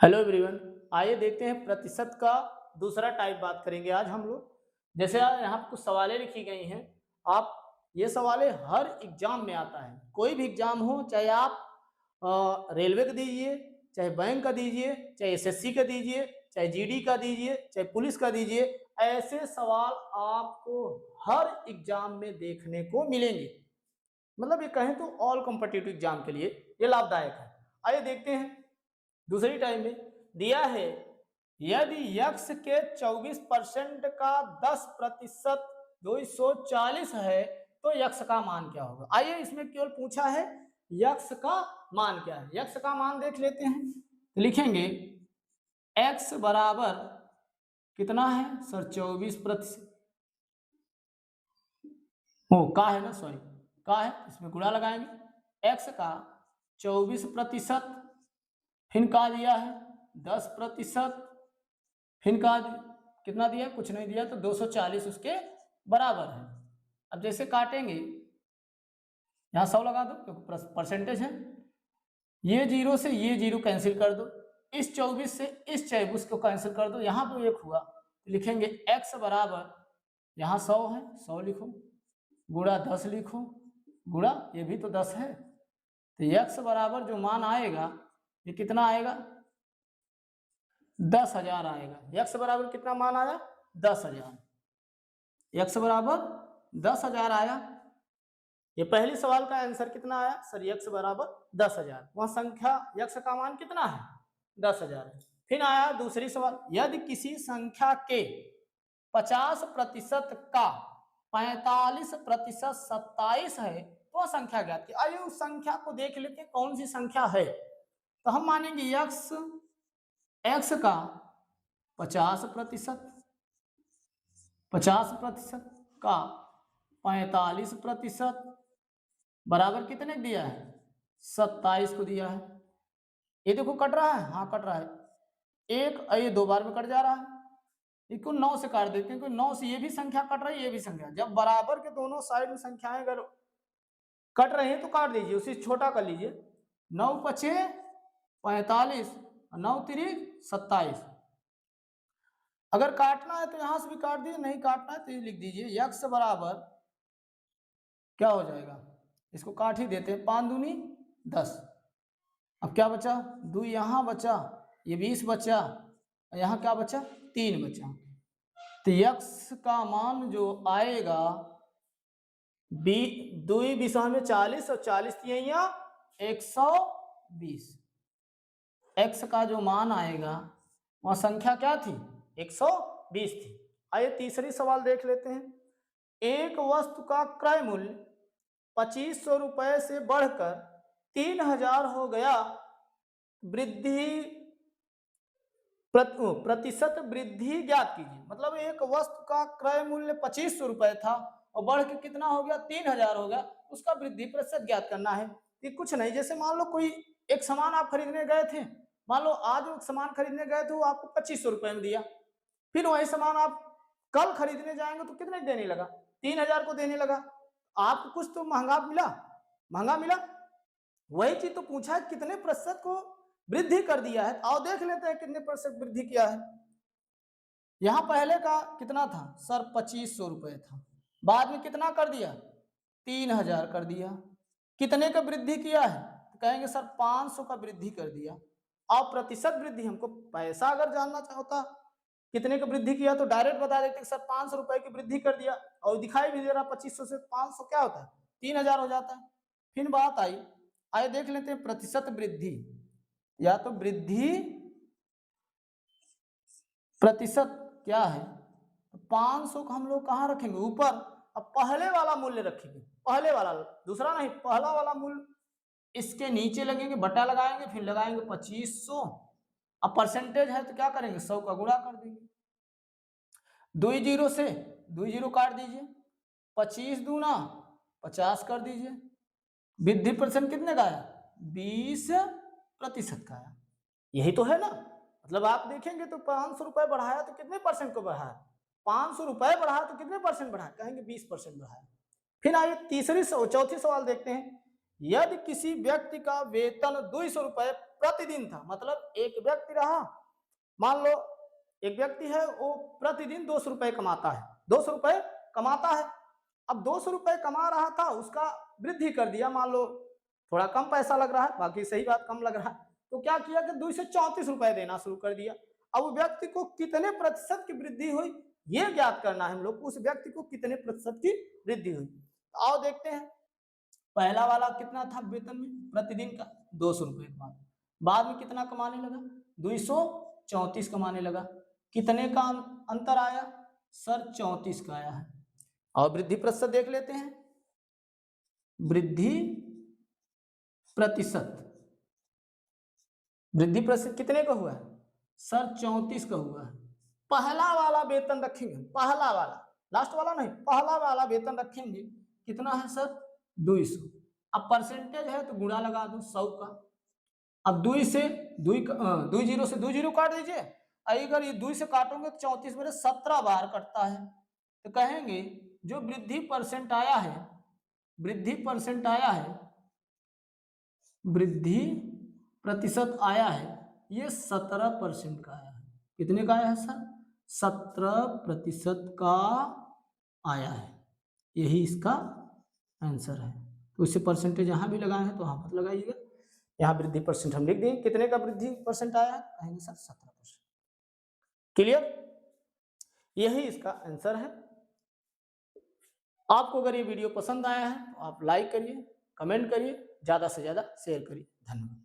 Hello everyone, आइए देखते हैं प्रतिशत का दूसरा टाइप बात करेंगे आज हम लोग। जैसे यहाँ पर कुछ सवालें लिखी गई हैं। आप ये सवालें हर एग्जाम में आता है, कोई भी एग्जाम हो, चाहे आप रेलवे का दीजिए, चाहे बैंक का दीजिए, चाहे एसएससी का दीजिए, चाहे जीडी का दीजिए, चाहे पुलिस का दीजिए, ऐसे सवाल आपको हर एग्जाम में देखने को मिलेंगे। मतलब ये कहें तो ऑल कॉम्पिटिटिव एग्जाम के लिए ये लाभदायक है। आइए देखते हैं। दूसरी टाइम में दिया है, यदि यक्स के 24% का 10% 240 है तो यक्स का मान क्या होगा। आइए इसमें केवल पूछा है यक्स का मान क्या है। यक्स का मान देख लेते हैं। तो लिखेंगे एक्स बराबर कितना है सर 24%। ओ का है ना, सॉरी का है, इसमें गुणा लगाएंगे। एक्स का 24%, फिर का दिया है 10%, फिर का कितना दिया, कुछ नहीं दिया, तो 240 उसके बराबर है। अब जैसे काटेंगे, यहाँ 100 लगा दो क्योंकि परसेंटेज है। ये जीरो से ये जीरो कैंसिल कर दो, इस 24 से इस 24 को कैंसिल कर दो, यहाँ पे 1 हुआ। तो लिखेंगे x बराबर, यहाँ 100 है, 100 लिखो, गुणा 10 लिखो, गुणा ये भी तो 10 है। तो x बराबर जो मान आएगा ये कितना आएगा, 10,000 आएगा। यक्स बराबर कितना मान आया, 10,000। यक्स बराबर 10,000 आया। ये पहले सवाल का आंसर कितना आया सर, यक्स बराबर 10,000। वह संख्या यक्स का मान कितना है, 10,000 है। फिर आया दूसरी सवाल, यदि किसी संख्या के 50% का 45% 27 है तो वह संख्या ज्ञात की। आइए उस संख्या को देख लेते हैं कौन सी संख्या है। तो हम मानेंगे यक्स एक्स का 50% का 45% बराबर कितने दिया है, 27 को दिया है। ये देखो कट रहा है, हाँ कट रहा है, एक ये 2 बार में कट जा रहा है। इसको 9 से काट देते हैं क्योंकि 9 से ये भी संख्या कट रही है, ये भी संख्या। जब बराबर के दोनों साइड में संख्याएं अगर कट रही हैं तो काट दीजिए, उसे छोटा कर लीजिए। 9 पचे 45, 9 तिरिक 27। अगर काटना है तो यहां से भी काट दीजिए, नहीं काटना है तो ये लिख दीजिए यक्स बराबर क्या हो जाएगा, इसको काट ही देते हैं, 5 दूनी 10। अब क्या बचा, 2 यहाँ बचा, ये 20 बचा, यहाँ क्या बचा, 3 बचा। तो यक्स का मान जो आएगा 2 20 में 40 और 40 यहाँ 120। एक्स का जो मान आएगा वह संख्या क्या थी, 120 थी। आइए तीसरी सवाल देख लेते हैं। एक वस्तु का क्रय मूल्य 2500 रुपए से बढ़कर 3000 हो गया, वृद्धि प्रतिशत वृद्धि ज्ञात कीजिए। मतलब एक वस्तु का क्रय मूल्य 2500 रुपए था और बढ़ के कितना हो गया, 3000 हो गया, उसका वृद्धि प्रतिशत ज्ञात करना है। ये कुछ नहीं, जैसे मान लो कोई एक सामान आप खरीदने गए थे, मान लो आज एक सामान खरीदने गए थे, वो आपको 2500 रुपए में दिया, फिर वही सामान आप कल खरीदने जाएंगे तो कितने देने लगा, 3000 को देने लगा। आपको कुछ तो महंगा मिला, महंगा मिला। वही चीज तो पूछा है कितने प्रतिशत को वृद्धि कर दिया है। आओ देख लेते हैं कितने प्रतिशत वृद्धि किया है। यहां पहले का कितना था सर, 2500 रुपए था, बाद में कितना कर दिया, 3000 कर दिया। कितने का वृद्धि किया है, तो कहेंगे सर 500 का वृद्धि कर दिया। अब प्रतिशत वृद्धि, हमको पैसा अगर जानना होता कितने का वृद्धि किया तो डायरेक्ट बता देते सर 500 रुपए की वृद्धि कर दिया, और दिखाई भी दे रहा 2500 से 500 क्या होता है, 3000 हो जाता है। फिर बात आई, आइए देख लेते हैं प्रतिशत वृद्धि, या तो वृद्धि प्रतिशत क्या है। तो 500 को हम लोग कहाँ रखेंगे, ऊपर। अब पहले वाला मूल्य रखेंगे, पहले वाला, दूसरा नहीं, पहला वाला मूल्य इसके नीचे लगेंगे, बटा लगाएंगे, फिर लगाएंगे 2500। अब परसेंटेज है तो क्या करेंगे, 100 का गुणा कर देंगे। 2 जीरो से 2 जीरो काट दीजिए, 25 दूना 50 कर दीजिए। वृद्धि परसेंट कितने का आया, 20% का आया। यही तो है ना। मतलब आप देखेंगे तो 500 रुपए बढ़ाया तो कितने परसेंट को बढ़ाया, 500 रुपए बढ़ाया तो कितने परसेंट बढ़ाया, कहेंगे 20% बढ़ाया। फिर आइए चौथी सवाल देखते हैं। यदि किसी व्यक्ति का वेतन 200 रुपए प्रतिदिन था, मतलब एक व्यक्ति रहा, मान लो एक व्यक्ति है वो प्रतिदिन 200 रुपए कमाता है, 200 रुपए कमाता है। अब 200 रुपए कमा रहा था, उसका वृद्धि कर दिया, मान लो थोड़ा कम पैसा लग रहा है, बाकी सही बात कम लग रहा है, तो क्या किया कि 2 से 34 रुपए देना शुरू कर दिया। अब व्यक्ति को कितने प्रतिशत की वृद्धि हुई ये ज्ञात करना है हम लोग, उस व्यक्ति को कितने प्रतिशत की वृद्धि हुई। आओ देखते हैं, पहला वाला कितना था वेतन में प्रतिदिन का 200 रुपए कमा, बाद में कितना कमाने लगा 234 कमाने लगा, कितने का अंतर आया सर 34 का आया है। और वृद्धि प्रतिशत देख लेते हैं, वृद्धि प्रतिशत, वृद्धि प्रतिशत कितने का हुआ है सर 34 का हुआ है। पहला वाला वेतन रखेंगे, पहला वाला, लास्ट वाला नहीं, पहला वाला वेतन रखेंगे, कितना है सर 200। अब परसेंटेज है तो गुणा लगा दो 100 का। अब 2 से 2 जीरो से 2 जीरो काट दीजिए, अगर ये 2 से काटोगे तो 34 मेरे 17 बार कटता है, तो कहेंगे जो वृद्धि परसेंट आया है, वृद्धि परसेंट आया है, वृद्धि प्रतिशत आया है, ये 17% का आया है। कितने का आया है सर 17% का आया है, यही इसका आंसर है। तो इससे परसेंटेज यहाँ भी लगाए हैं तो यहाँ मत लगाइएगा, यहाँ वृद्धि परसेंट हम लिख देंगे, कितने का वृद्धि परसेंट आया है कहेंगे सर 17%। क्लियर, यही इसका आंसर है। आपको अगर ये वीडियो पसंद आया है तो आप लाइक करिए, कमेंट करिए, ज्यादा से ज्यादा शेयर करिए। धन्यवाद।